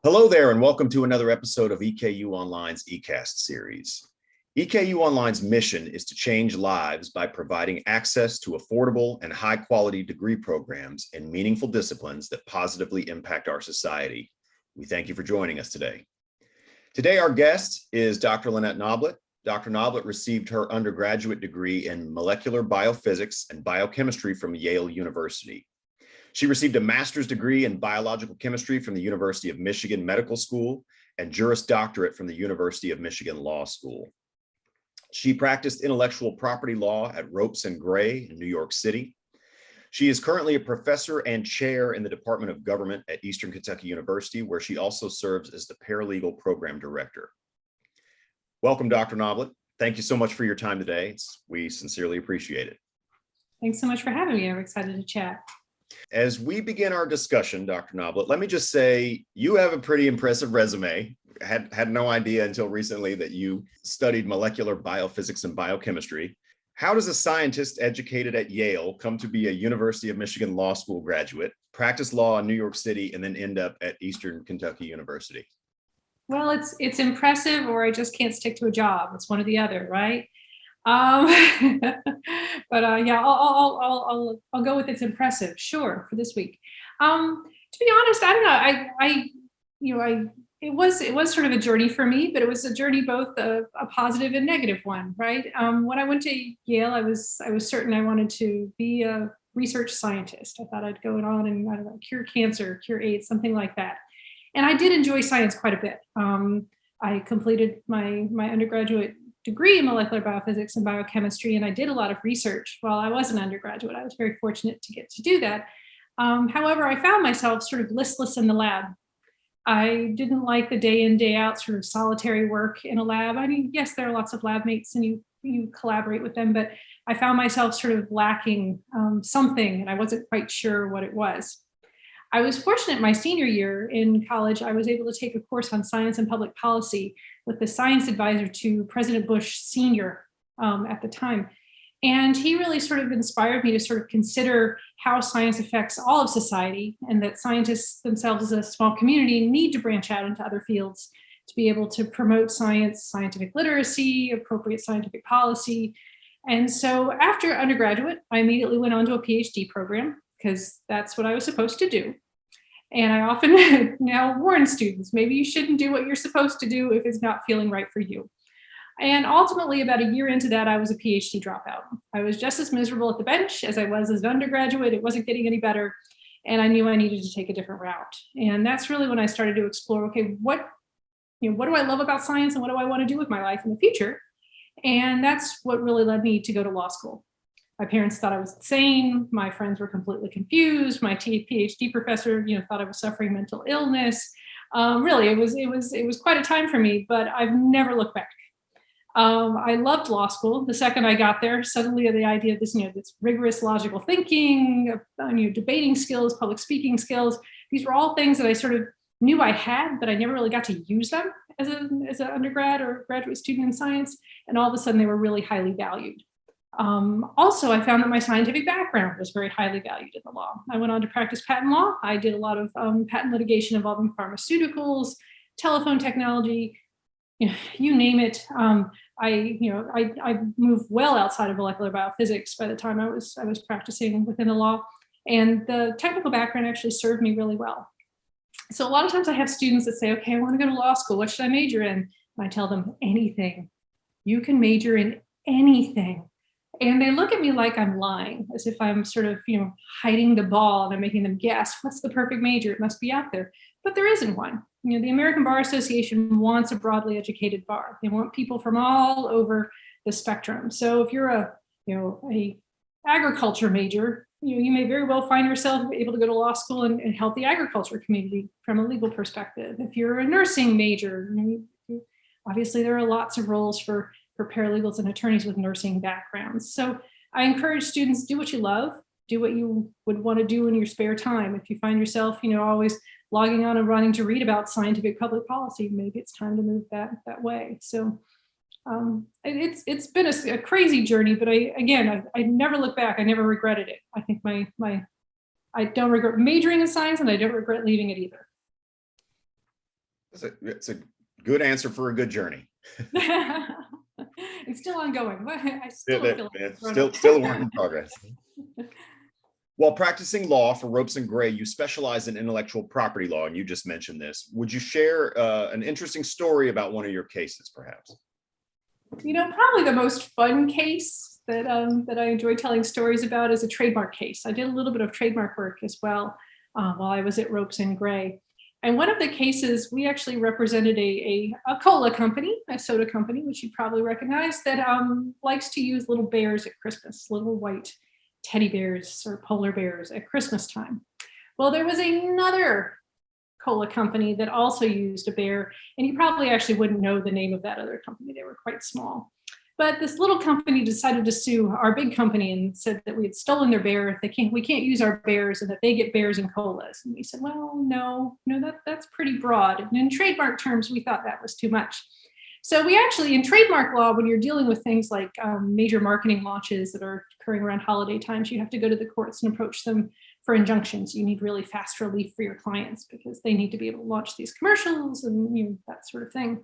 Hello there, and welcome to another episode of EKU Online's eCast series. EKU Online's mission is to change lives by providing access to affordable and high-quality degree programs in meaningful disciplines that positively impact our society. We thank you for joining us today. Today, our guest is Dr. Lynnette Noblitt. Dr. Noblitt received her undergraduate degree in molecular biophysics and biochemistry from Yale University. She received a master's degree in biological chemistry from the University of Michigan Medical School and Juris Doctorate from the University of Michigan Law School. She practiced intellectual property law at Ropes and Gray in New York City. She is currently a professor and chair in the Department of Government at Eastern Kentucky University, where she also serves as the Paralegal Program Director. Welcome, Dr. Noblitt. Thank you so much for your time today. We sincerely appreciate it. Thanks so much for having me. I'm excited to chat. As we begin our discussion, Dr. Noblitt, let me just say you have a pretty impressive resume. Had no idea until recently that you studied molecular biophysics and biochemistry. How does a scientist educated at Yale come to be a University of Michigan Law School graduate, practice law in New York City, and then end up at Eastern Kentucky University? Well, it's impressive, or I just can't stick to a job. It's one or the other, right? Yeah, I'll go with it's impressive, sure, for this week. To be honest, I don't know. It was sort of a journey for me, but it was a journey both a positive and negative one, right? When I went to Yale, I was certain I wanted to be a research scientist. I thought I'd go on and, I don't know, cure cancer, cure AIDS, something like that. And I did enjoy science quite a bit. I completed my undergraduate degree in molecular biophysics and biochemistry, and I did a lot of research while I was an undergraduate. I was very fortunate to get to do that. However, I found myself sort of listless in the lab. I didn't like the day in, day out sort of solitary work in a lab. I mean, yes, there are lots of lab mates and you collaborate with them, but I found myself sort of lacking something, and I wasn't quite sure what it was. I was fortunate my senior year in college. I was able to take a course on science and public policy with the science advisor to President Bush Sr. At the time. And he really sort of inspired me to sort of consider how science affects all of society, and that scientists themselves as a small community need to branch out into other fields to be able to promote science, scientific literacy, appropriate scientific policy. And so after undergraduate, I immediately went on to a PhD program because that's what I was supposed to do. And I often now warn students, maybe you shouldn't do what you're supposed to do if it's not feeling right for you. And ultimately, about a year into that, I was a PhD dropout. I was just as miserable at the bench as I was as an undergraduate. It wasn't getting any better. And I knew I needed to take a different route. And that's really when I started to explore, okay, what do I love about science and what do I want to do with my life in the future? And that's what really led me to go to law school. My parents thought I was insane. My friends were completely confused. My PhD professor, thought I was suffering mental illness. Really, it was quite a time for me, but I've never looked back. I loved law school. The second I got there, suddenly the idea of this, this rigorous logical thinking, debating skills, public speaking skills, these were all things that I sort of knew I had, but I never really got to use them as an undergrad or graduate student in science. And all of a sudden they were really highly valued. Also, I found that my scientific background was very highly valued in the law. I went on to practice patent law. I did a lot of patent litigation involving pharmaceuticals, telephone technology, you name it. I moved well outside of molecular biophysics by the time I was practicing within the law, and the technical background actually served me really well. So a lot of times I have students that say, okay, I want to go to law school. What should I major in? And I tell them, anything. You can major in anything. And they look at me like I'm lying, as if I'm sort of, hiding the ball and I'm making them guess, what's the perfect major? It must be out there. But there isn't one. The American Bar Association wants a broadly educated bar. They want people from all over the spectrum. So if you're a agriculture major, you may very well find yourself able to go to law school and help the agriculture community from a legal perspective. If you're a nursing major, obviously there are lots of roles for paralegals and attorneys with nursing backgrounds. So I encourage students, do what you love, do what you would want to do in your spare time. If you find yourself, always logging on and running to read about scientific public policy, maybe it's time to move that way. So it's been a crazy journey, but I never look back. I never regretted it. I think I don't regret majoring in science, and I don't regret leaving it either. It's a good answer for a good journey. It's still ongoing. I still feel like It's still a work in progress. While practicing law for Ropes and Gray, you specialize in intellectual property law, and you just mentioned this. Would you share an interesting story about one of your cases, perhaps? Probably the most fun case that I enjoy telling stories about is a trademark case. I did a little bit of trademark work as well while I was at Ropes and Gray. And one of the cases, we actually represented a cola company, a soda company, which you probably recognize, that likes to use little bears at Christmas, little white teddy bears or polar bears at Christmas time. Well, there was another cola company that also used a bear, and you probably actually wouldn't know the name of that other company. They were quite small. But this little company decided to sue our big company and said that we had stolen their bear. We can't use our bears, and that they get bears and colas. And we said, well, no, that's pretty broad. And in trademark terms, we thought that was too much. So we actually, in trademark law, when you're dealing with things like major marketing launches that are occurring around holiday times, you have to go to the courts and approach them for injunctions. You need really fast relief for your clients because they need to be able to launch these commercials and that sort of thing.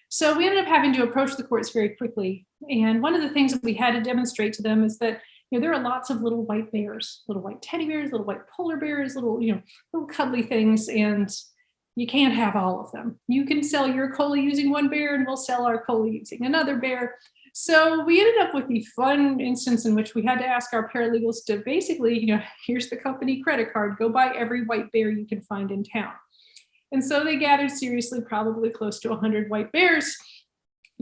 So we ended up having to approach the courts very quickly. And one of the things that we had to demonstrate to them is that there are lots of little white bears, little white teddy bears, little white polar bears, little cuddly things, and you can't have all of them. You can sell your cola using one bear, and we'll sell our cola using another bear. So we ended up with the fun instance in which we had to ask our paralegals to basically, here's the company credit card, go buy every white bear you can find in town. And so they gathered seriously, probably close to 100 white bears.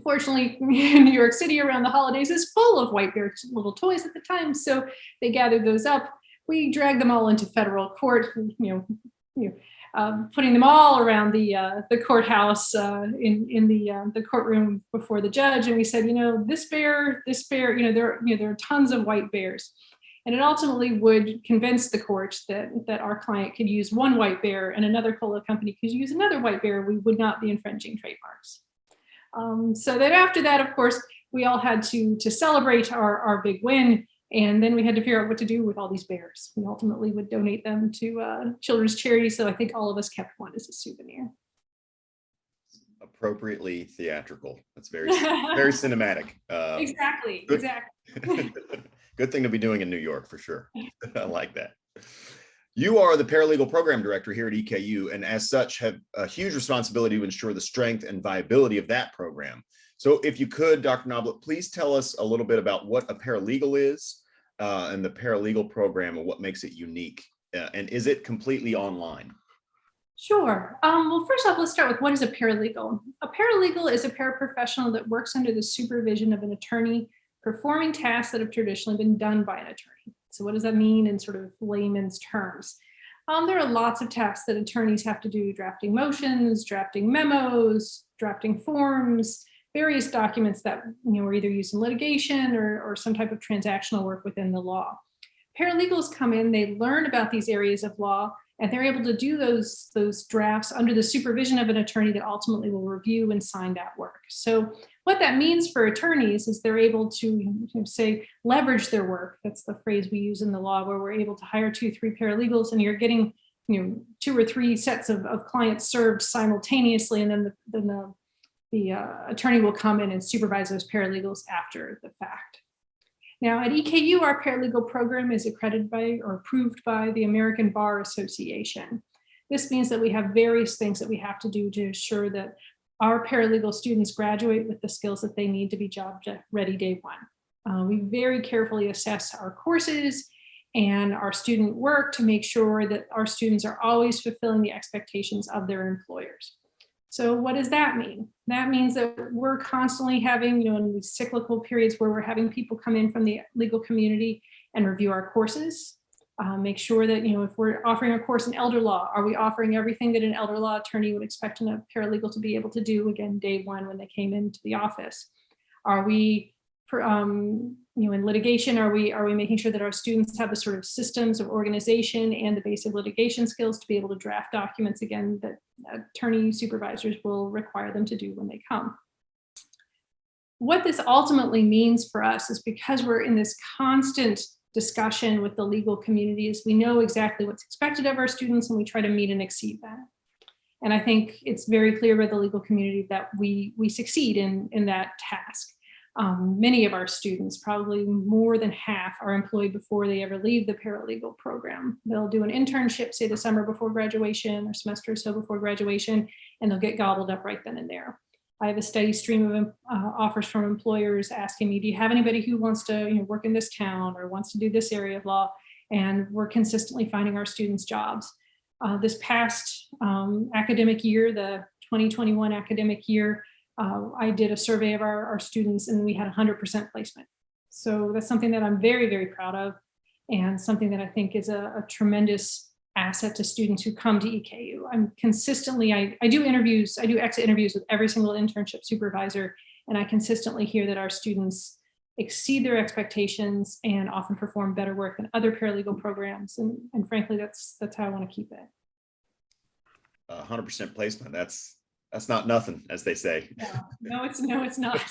Fortunately, New York City around the holidays is full of white bear little toys at the time. So they gathered those up. We dragged them all into federal court, putting them all around the courthouse in the courtroom before the judge. And we said, this bear, there are tons of white bears. And it ultimately would convince the court that our client could use one white bear and another cola company could use another white bear. We would not be infringing trademarks. So then after that, of course, we all had to celebrate our big win. And then we had to figure out what to do with all these bears. We ultimately would donate them to children's charities. So I think all of us kept one as a souvenir. Appropriately theatrical. That's very cinematic. Exactly. Good thing to be doing in New York for sure. I like that. You are the Paralegal Program Director here at EKU, and as such have a huge responsibility to ensure the strength and viability of that program. So if you could, Dr. Noblitt, please tell us a little bit about what a paralegal is and the Paralegal Program and what makes it unique. And is it completely online? Sure. Well, first off, let's start with what is a paralegal? A paralegal is a paraprofessional that works under the supervision of an attorney performing tasks that have traditionally been done by an attorney. So what does that mean in sort of layman's terms? There are lots of tasks that attorneys have to do: drafting motions, drafting memos, drafting forms, various documents that are either used in litigation or some type of transactional work within the law. Paralegals come in, they learn about these areas of law, and they're able to do those drafts under the supervision of an attorney that ultimately will review and sign that work. So what that means for attorneys is they're able to say leverage their work. That's the phrase we use in the law, where we're able to hire 2-3 paralegals, and you're getting 2 or 3 sets of clients served simultaneously, and then the attorney will come in and supervise those paralegals after the fact. Now at EKU, our paralegal program is accredited by or approved by the American Bar Association. This means that we have various things that we have to do to ensure that our paralegal students graduate with the skills that they need to be job ready day one. We very carefully assess our courses and our student work to make sure that our students are always fulfilling the expectations of their employers. So what does that mean? That means that we're constantly having, in these cyclical periods where we're having people come in from the legal community and review our courses. Make sure that, if we're offering a course in elder law, are we offering everything that an elder law attorney would expect a paralegal to be able to do, again, day one when they came into the office? Are we, in litigation, are we making sure that our students have the sort of systems of organization and the basic litigation skills to be able to draft documents, again, that attorney supervisors will require them to do when they come? What this ultimately means for us is, because we're in this constant discussion with the legal community, is we know exactly what's expected of our students, and we try to meet and exceed that. And I think it's very clear by the legal community that we succeed in that task. Many of our students, probably more than half, are employed before they ever leave the paralegal program. They'll do an internship, say the summer before graduation or semester or so before graduation, and they'll get gobbled up right then and there. I have a steady stream of offers from employers asking me, do you have anybody who wants to work in this town or wants to do this area of law? And we're consistently finding our students jobs. This past academic year, the 2021 academic year, I did a survey of our students and we had 100% placement. So that's something that I'm very, very proud of, and something that I think is a tremendous asset to students who come to EKU. I'm consistently, I do interviews, I do exit interviews with every single internship supervisor, and I consistently hear that our students exceed their expectations and often perform better work than other paralegal programs. And frankly, that's how I want to keep it. 100% placement. That's not nothing, as they say. No, it's not.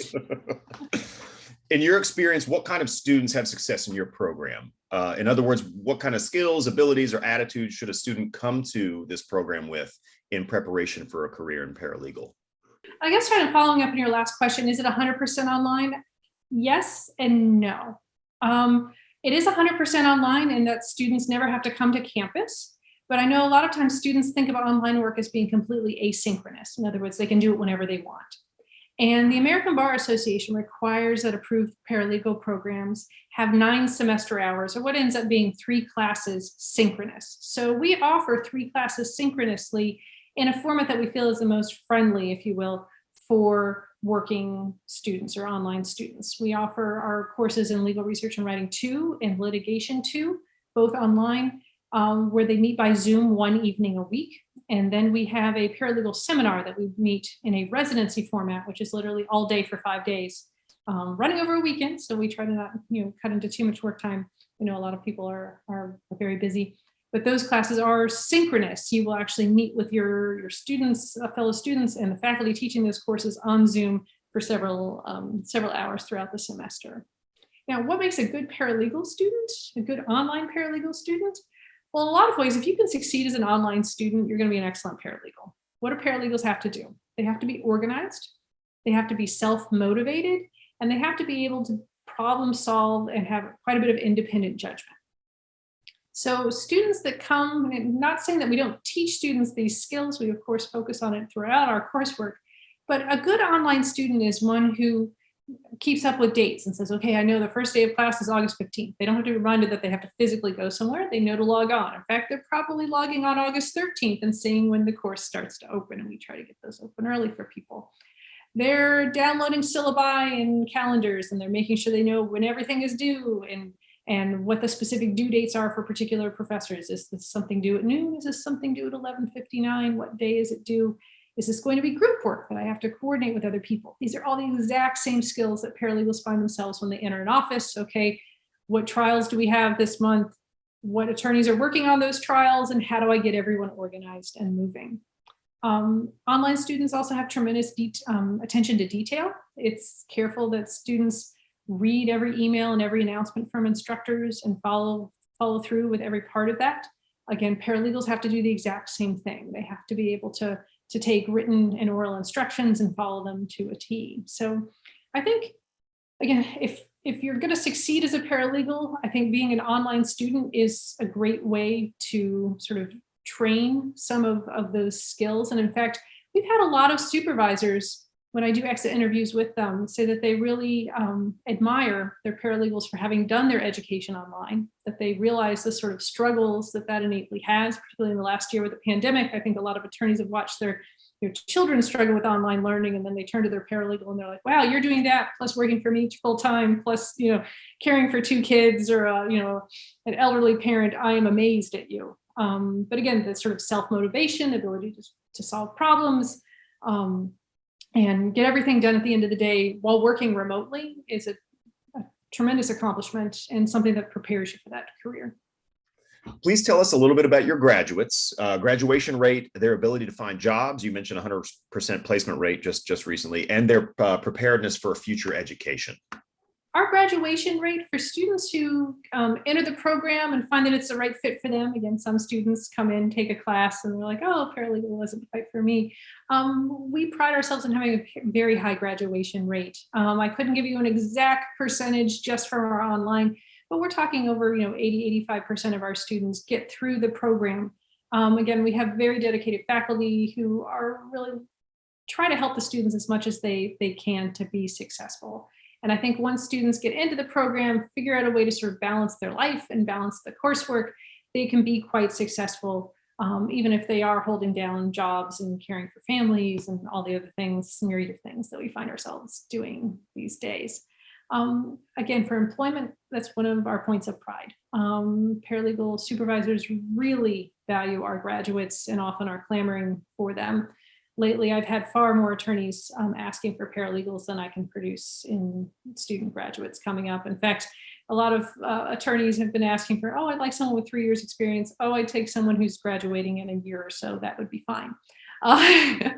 In your experience, what kind of students have success in your program? In other words, what kind of skills, abilities, or attitudes should a student come to this program with in preparation for a career in paralegal? I guess kind of following up on your last question, is it 100% online? Yes and no. It is 100% online in that students never have to come to campus. But I know a lot of times students think of online work as being completely asynchronous. In other words, they can do it whenever they want. And the American Bar Association requires that approved paralegal programs have 9 semester hours, or what ends up being 3 classes synchronous. So we offer 3 classes synchronously in a format that we feel is the most friendly, if you will, for working students or online students. We offer our courses in legal research and writing 2 and litigation 2, both online, where they meet by Zoom 1 evening a week. And then we have a paralegal seminar that we meet in a residency format, which is literally all day for 5 days, running over a weekend. So we try to not, cut into too much work time. I know a lot of people are very busy, but those classes are synchronous. You will actually meet with your students, fellow students, and the faculty teaching those courses on Zoom for several hours throughout the semester. Now, what makes a good paralegal student, a good online paralegal student? Well, in a lot of ways, if you can succeed as an online student, you're going to be an excellent paralegal. What do paralegals have to do? They have to be organized, they have to be self-motivated, and they have to be able to problem solve and have quite a bit of independent judgment. So students that come, and not saying that we don't teach students these skills, we of course focus on it throughout our coursework, but a good online student is one who keeps up with dates and says, okay, I know the first day of class is August 15th. They don't have to be reminded that they have to physically go somewhere. They know to log on. In fact, they're probably logging on August 13th and seeing when the course starts to open, and we try to get those open early for people. They're downloading syllabi and calendars, and they're making sure they know when everything is due and what the specific due dates are for particular professors. Is this something due at noon? Is this something due at 11:59? What day is it due? Is this going to be group work that I have to coordinate with other people? These are all the exact same skills that paralegals find themselves when they enter an office. Okay, what trials do we have this month? What attorneys are working on those trials? And how do I get everyone organized and moving? Online students also have tremendous attention to detail. It's careful that students read every email and every announcement from instructors and follow through with every part of that. Again, paralegals have to do the exact same thing. They have to be able to take written and oral instructions and follow them to a T. So I think, again, if you're going to succeed as a paralegal, I think being an online student is a great way to sort of train some of those skills. And in fact, we've had a lot of supervisors, when I do exit interviews with them, say that they really admire their paralegals for having done their education online, that they realize the sort of struggles that innately has, particularly in the last year with the pandemic. I think a lot of attorneys have watched their children struggle with online learning, and then they turn to their paralegal and they're like, wow, you're doing that, plus working for me full time, plus caring for 2 kids or an elderly parent. I am amazed at you. But again, the sort of self-motivation, ability to solve problems, and get everything done at the end of the day while working remotely is a tremendous accomplishment and something that prepares you for that career. Please tell us a little bit about your graduates, graduation rate, their ability to find jobs. You mentioned 100% placement rate just recently, and their preparedness for future education. our graduation rate for students who enter the program and find that it's the right fit for them. Again, some students come in, take a class, and they're like, oh, paralegal wasn't quite for me. We pride ourselves in having a very high graduation rate. I couldn't give you an exact percentage just from our online, but we're talking over 80, 85% of our students get through the program. Again, we have very dedicated faculty who are really try to help the students as much as they can to be successful. And I think once students get into the program, figure out a way to sort of balance their life and balance the coursework, they can be quite successful, even if they are holding down jobs and caring for families and all the other things, myriad of things that we find ourselves doing these days. Again, for employment, that's one of our points of pride. Paralegal supervisors really value our graduates and often are clamoring for them. Lately, I've had far more attorneys asking for paralegals than I can produce in student graduates coming up. In fact, a lot of attorneys have been asking for, oh, I'd like someone with 3 years experience. Oh, I'd take someone who's graduating in a year or so. That would be fine. I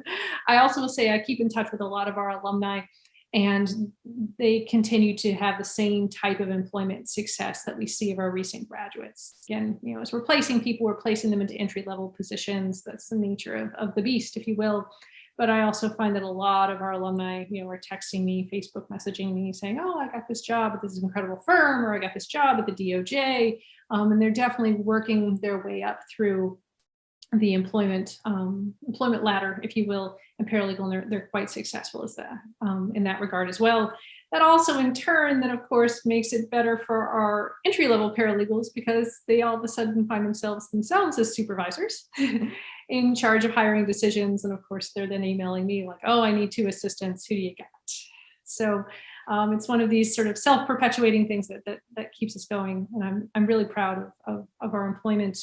also will say I keep in touch with a lot of our alumni, and they continue to have the same type of employment success that we see of our recent graduates. Again, as we're placing people, we're placing them into entry-level positions. That's the nature of the beast, if you will. But I also find that a lot of our alumni, are texting me, Facebook messaging me saying, oh, I got this job at this incredible firm, or I got this job at the DOJ. And they're definitely working their way up through the employment ladder, if you will, and paralegal, and they're quite successful as that in that regard as well. That also in turn, then of course makes it better for our entry-level paralegals, because they all of a sudden find themselves as supervisors in charge of hiring decisions. And of course, they're then emailing me like, oh, I need 2 assistants, who do you got? So it's one of these sort of self-perpetuating things that keeps us going. And I'm really proud of our employment,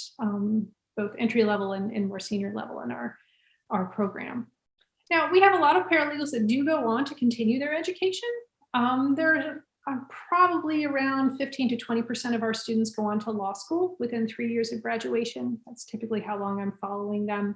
both entry level and more senior level in our program. Now, we have a lot of paralegals that do go on to continue their education. There are probably around 15 to 20% of our students go on to law school within 3 years of graduation. That's typically how long I'm following them.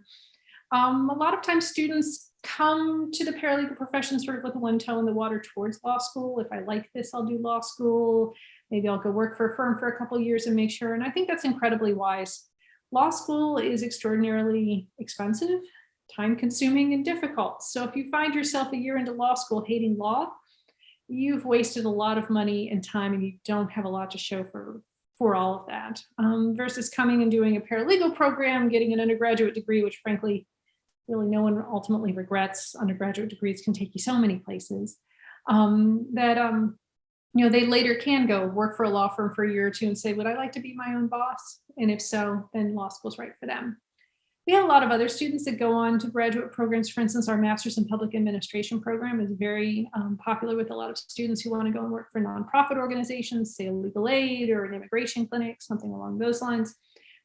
A lot of times students come to the paralegal profession sort of with one toe in the water towards law school. If I like this, I'll do law school. Maybe I'll go work for a firm for a couple of years and make sure. And I think that's incredibly wise. Law school is extraordinarily expensive, time-consuming, and difficult. So if you find yourself a year into law school hating law, you've wasted a lot of money and time, and you don't have a lot to show for all of that. Versus coming and doing a paralegal program, getting an undergraduate degree, which frankly, really no one ultimately regrets. Undergraduate degrees can take you so many places. They later can go work for a law firm for a year or two and say, would I like to be my own boss? And if so, then law school's right for them. We have a lot of other students that go on to graduate programs. For instance, our Master's in Public Administration program is very popular with a lot of students who want to go and work for nonprofit organizations, say a legal aid or an immigration clinic, something along those lines.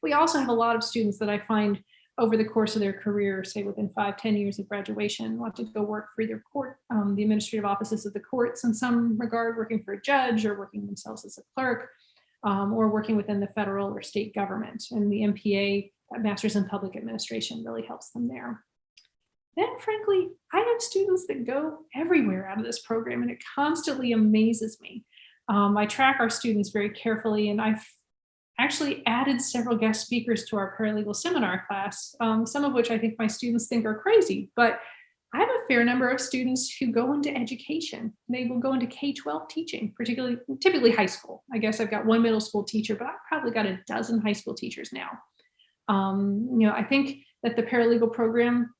We also have a lot of students that I find over the course of their career, say within 5-10 years of graduation, want to go work for either court, the administrative offices of the courts in some regard, working for a judge or working themselves as a clerk, or working within the federal or state government. And the MPA, Master's in Public Administration, really helps them there. Then frankly, I have students that go everywhere out of this program, and it constantly amazes me. I track our students very carefully, and I've actually added several guest speakers to our paralegal seminar class, some of which I think my students think are crazy, but I have a fair number of students who go into education. They will go into K-12 teaching, typically high school. I guess I've got one middle school teacher, but I've probably got a dozen high school teachers now. I think that the paralegal program,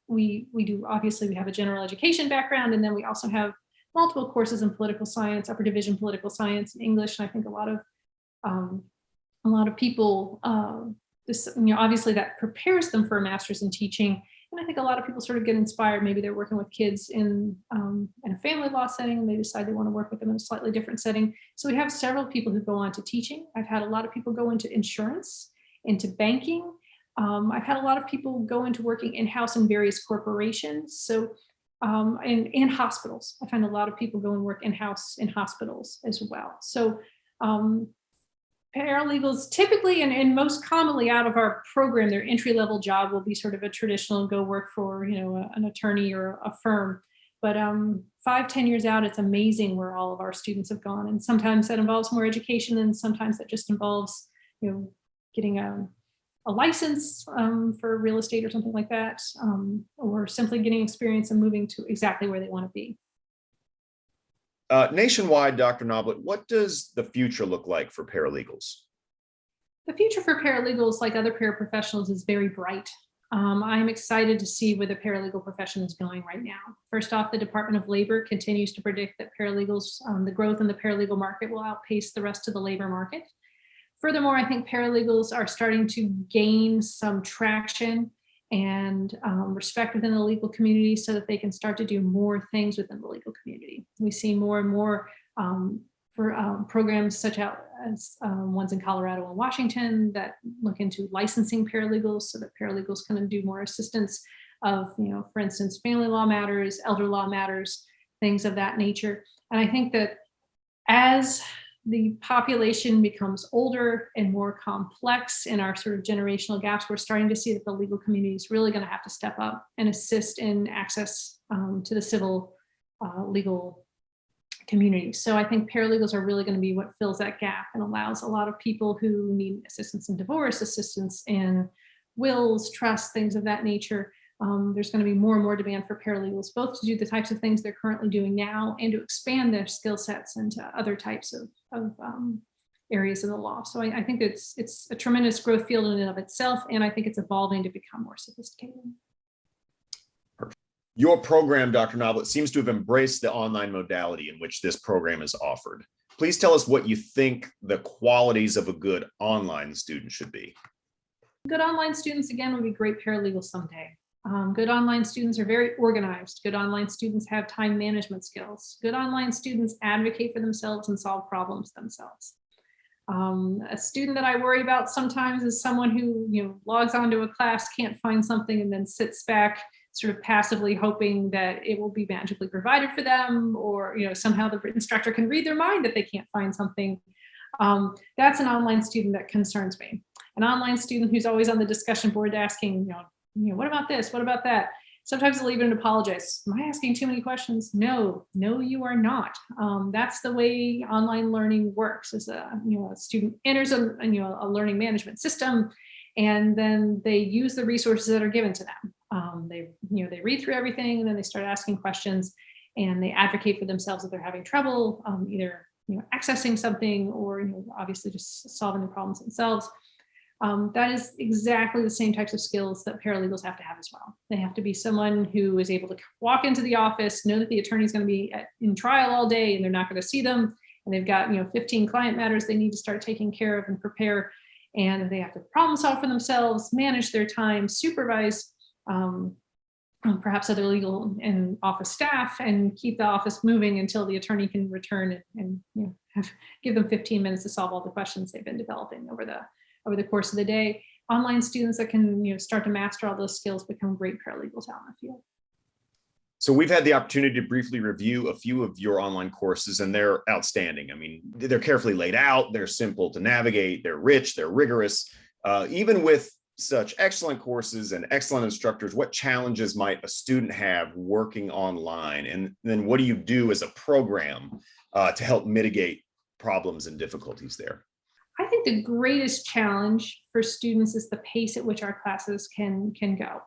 we do, obviously we have a general education background, and then we also have multiple courses in political science, upper division political science, and English. And I think a lot of people, obviously that prepares them for a master's in teaching. And I think a lot of people sort of get inspired. Maybe they're working with kids in a family law setting, and they decide they want to work with them in a slightly different setting. So we have several people who go on to teaching. I've had a lot of people go into insurance, into banking. I've had a lot of people go into working in-house in various corporations. So, and hospitals. I find a lot of people go and work in-house in hospitals as well. So paralegals typically and most commonly out of our program, their entry-level job will be sort of a traditional go work for, an attorney or a firm. But 5-10 years out, it's amazing where all of our students have gone. And sometimes that involves more education, and sometimes that just involves, getting a license for real estate or something like that, or simply getting experience and moving to exactly where they want to be. Nationwide, Dr. Noblitt, what does the future look like for paralegals? The future for paralegals, like other paraprofessionals, is very bright. I'm excited to see where the paralegal profession is going right now. First off, the Department of Labor continues to predict that paralegals, the growth in the paralegal market will outpace the rest of the labor market. Furthermore, I think paralegals are starting to gain some traction and respect within the legal community so that they can start to do more things within the legal community. We see more and more programs such as ones in Colorado and Washington that look into licensing paralegals so that paralegals can do more assistance of, for instance, family law matters, elder law matters, things of that nature. And I think that as the population becomes older and more complex in our sort of generational gaps, we're starting to see that the legal community is really going to have to step up and assist in access to the civil legal community. So I think paralegals are really going to be what fills that gap and allows a lot of people who need assistance in divorce, assistance in wills, trusts, things of that nature. There's going to be more and more demand for paralegals, both to do the types of things they're currently doing now and to expand their skill sets into other types of areas of the law. So I think it's a tremendous growth field in and of itself, and I think it's evolving to become more sophisticated. Perfect. Your program, Dr. Noblitt, seems to have embraced the online modality in which this program is offered. Please tell us what you think the qualities of a good online student should be. Good online students, again, would be great paralegals someday. Good online students are very organized. Good online students have time management skills. Good online students advocate for themselves and solve problems themselves. A student that I worry about sometimes is someone who logs onto a class, can't find something, and then sits back sort of passively hoping that it will be magically provided for them, or somehow the instructor can read their mind that they can't find something. That's an online student that concerns me. An online student who's always on the discussion board asking, what about this? What about that? Sometimes they'll even apologize. Am I asking too many questions? No, you are not. That's the way online learning works. Is a student enters a learning management system, and then they use the resources that are given to them. They read through everything, and then they start asking questions, and they advocate for themselves if they're having trouble, either accessing something or obviously just solving the problems themselves. That is exactly the same types of skills that paralegals have to have as well. They have to be someone who is able to walk into the office, know that the attorney is going to be in trial all day and they're not going to see them, and they've got 15 client matters they need to start taking care of and prepare, and they have to problem solve for themselves, manage their time, supervise perhaps other legal and office staff, and keep the office moving until the attorney can return and give them 15 minutes to solve all the questions they've been developing over the course of the day. Online students that can start to master all those skills become great paralegals out in the field. So we've had the opportunity to briefly review a few of your online courses, and they're outstanding. I mean, they're carefully laid out, they're simple to navigate, they're rich, they're rigorous. Even with such excellent courses and excellent instructors, what challenges might a student have working online? And then what do you do as a program to help mitigate problems and difficulties there? I think the greatest challenge for students is the pace at which our classes can go.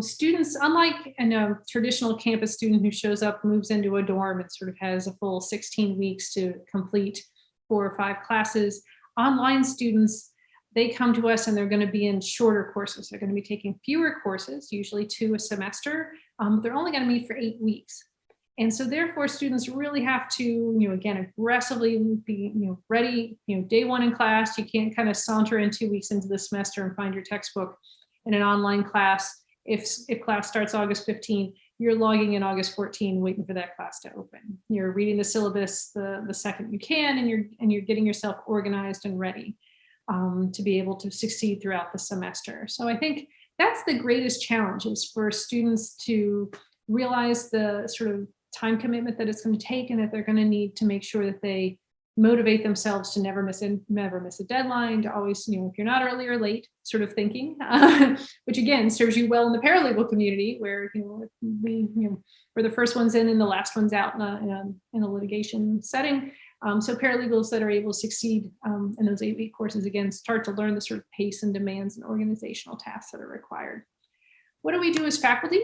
Students, unlike a traditional campus student who shows up, moves into a dorm, and sort of has a full 16 weeks to complete 4 or 5 classes, online students, they come to us and they're going to be in shorter courses. They're going to be taking fewer courses, usually 2 a semester. They're only going to meet for 8 weeks. And so therefore students really have to, again, aggressively be, ready, day 1 in class. You can't kind of saunter in 2 weeks into the semester and find your textbook in an online class. If class starts August 15, you're logging in August 14, waiting for that class to open. You're reading the syllabus the second you can, and you're getting yourself organized and ready to be able to succeed throughout the semester. So I think that's the greatest challenge, is for students to realize the sort of time commitment that it's going to take, and that they're going to need to make sure that they motivate themselves to never miss a deadline, to always, if you're not early or late sort of thinking, which again serves you well in the paralegal community where, we're the first ones in and the last ones out in a litigation setting. So paralegals that are able to succeed in those 8-week courses, again, start to learn the sort of pace and demands and organizational tasks that are required. What do we do as faculty?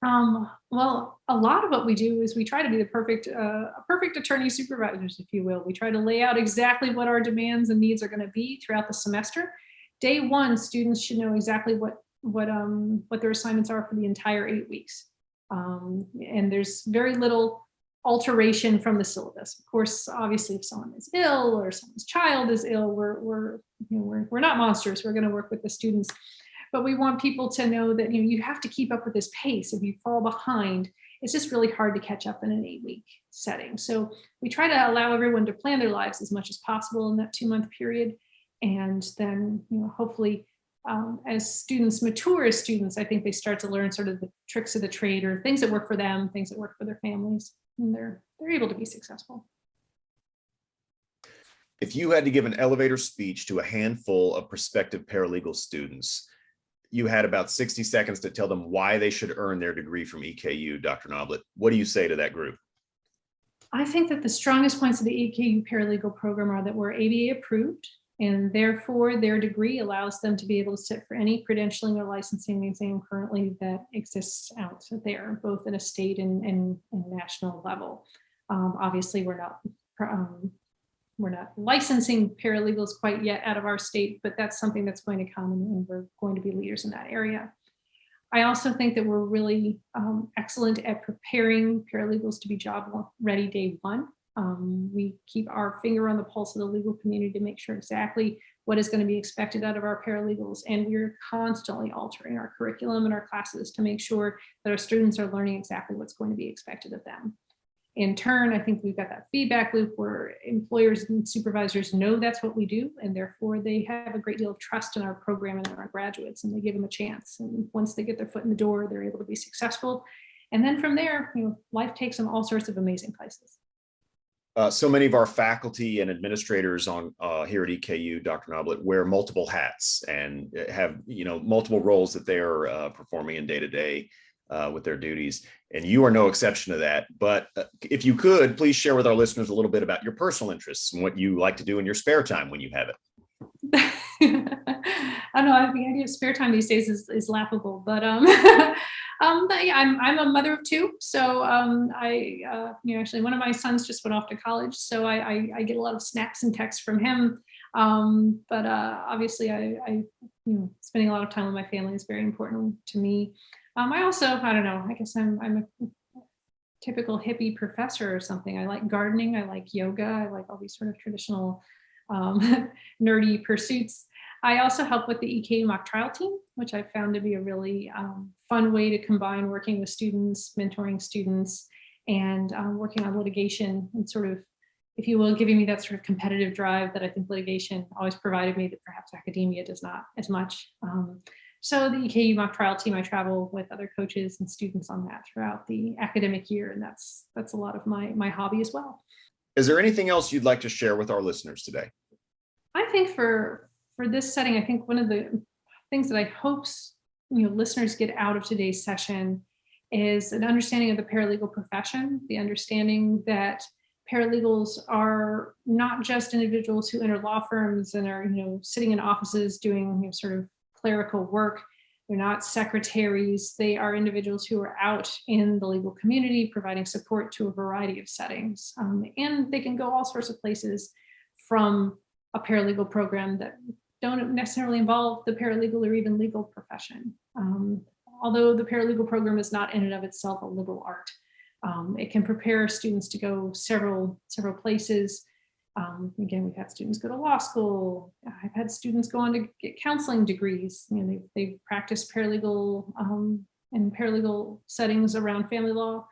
Well, a lot of what we do is we try to be the perfect attorney supervisors, if you will. We try to lay out exactly what our demands and needs are going to be throughout the semester. Day one, students should know exactly what their assignments are for the entire 8 weeks. And there's very little alteration from the syllabus. Of course, obviously, if someone is ill or someone's child is ill, we're not monsters. We're going to work with the students. But we want people to know that you have to keep up with this pace. If you fall behind, it's just really hard to catch up in an 8-week setting. So we try to allow everyone to plan their lives as much as possible in that 2-month period. And then, hopefully, as students mature as students, I think they start to learn sort of the tricks of the trade or things that work for them, things that work for their families, and they're able to be successful. If you had to give an elevator speech to a handful of prospective paralegal students, you had about 60 seconds to tell them why they should earn their degree from EKU, Dr. Noblitt. What do you say to that group? I think that the strongest points of the EKU Paralegal Program are that we're ABA approved, and therefore their degree allows them to be able to sit for any credentialing or licensing exam currently that exists out there, both at a state and national level. Obviously, we're not licensing paralegals quite yet out of our state, but that's something that's going to come, and we're going to be leaders in that area. I also think that we're really excellent at preparing paralegals to be job ready day one. We keep our finger on the pulse of the legal community to make sure exactly what is going to be expected out of our paralegals, and we're constantly altering our curriculum and our classes to make sure that our students are learning exactly what's going to be expected of them. In turn, I think we've got that feedback loop where employers and supervisors know that's what we do, and therefore they have a great deal of trust in our program and in our graduates, and they give them a chance. And once they get their foot in the door, they're able to be successful. And then from there, life takes them all sorts of amazing places. So many of our faculty and administrators on here at EKU, Dr. Noblitt, wear multiple hats and have multiple roles that they are performing in day to day with their duties, and you are no exception to that. But if you could, please share with our listeners a little bit about your personal interests and what you like to do in your spare time when you have it. I don't know. The idea of spare time these days is laughable, but yeah, I'm a mother of two, so actually one of my sons just went off to college, so I get a lot of snaps and texts from him. But obviously, I spending a lot of time with my family is very important to me. I also, I don't know, I guess I'm a typical hippie professor or something. I like gardening, I like yoga, I like all these sort of traditional nerdy pursuits. I also help with the EKU mock trial team, which I found to be a really fun way to combine working with students, mentoring students, and working on litigation and sort of, if you will, giving me that sort of competitive drive that I think litigation always provided me that perhaps academia does not as much. So the EKU mock trial team, I travel with other coaches and students on that throughout the academic year, and that's a lot of my hobby as well. Is there anything else you'd like to share with our listeners today? I think for this setting, I think one of the things that I hope listeners get out of today's session is an understanding of the paralegal profession, the understanding that paralegals are not just individuals who enter law firms and are sitting in offices doing sort of clerical work. They're not secretaries. They are individuals who are out in the legal community providing support to a variety of settings. And they can go all sorts of places from a paralegal program that don't necessarily involve the paralegal or even legal profession. Although the paralegal program is not in and of itself a liberal art. It can prepare students to go several places. Again, we've had students go to law school. I've had students go on to get counseling degrees. They've practiced paralegal in paralegal settings around family law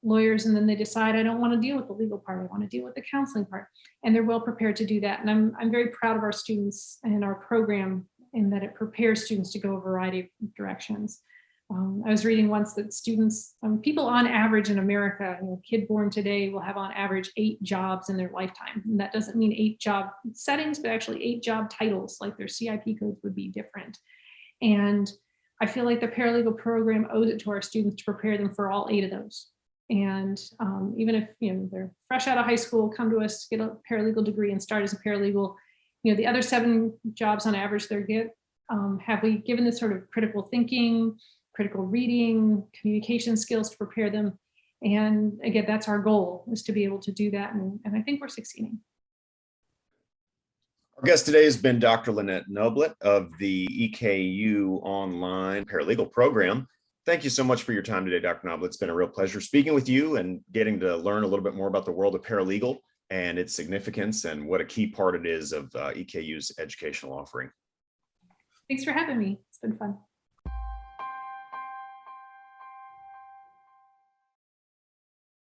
lawyers, and then they decide, I don't want to deal with the legal part. I want to deal with the counseling part, and they're well prepared to do that. And I'm very proud of our students and our program in that it prepares students to go a variety of directions. I was reading once that students, people on average in America, a kid born today will have on average 8 jobs in their lifetime. And that doesn't mean 8 job settings, but actually 8 job titles, like their CIP codes would be different. And I feel like the paralegal program owes it to our students to prepare them for all 8 of those. And even if they're fresh out of high school, come to us, get a paralegal degree and start as a paralegal, the other 7 jobs on average they get, have we given this sort of critical thinking, critical reading, communication skills to prepare them? And again, that's our goal, is to be able to do that. And I think we're succeeding. Our guest today has been Dr. Lynnette Noblitt of the EKU Online Paralegal Program. Thank you so much for your time today, Dr. Noblitt. It's been a real pleasure speaking with you and getting to learn a little bit more about the world of paralegal and its significance and what a key part it is of EKU's educational offering. Thanks for having me. It's been fun.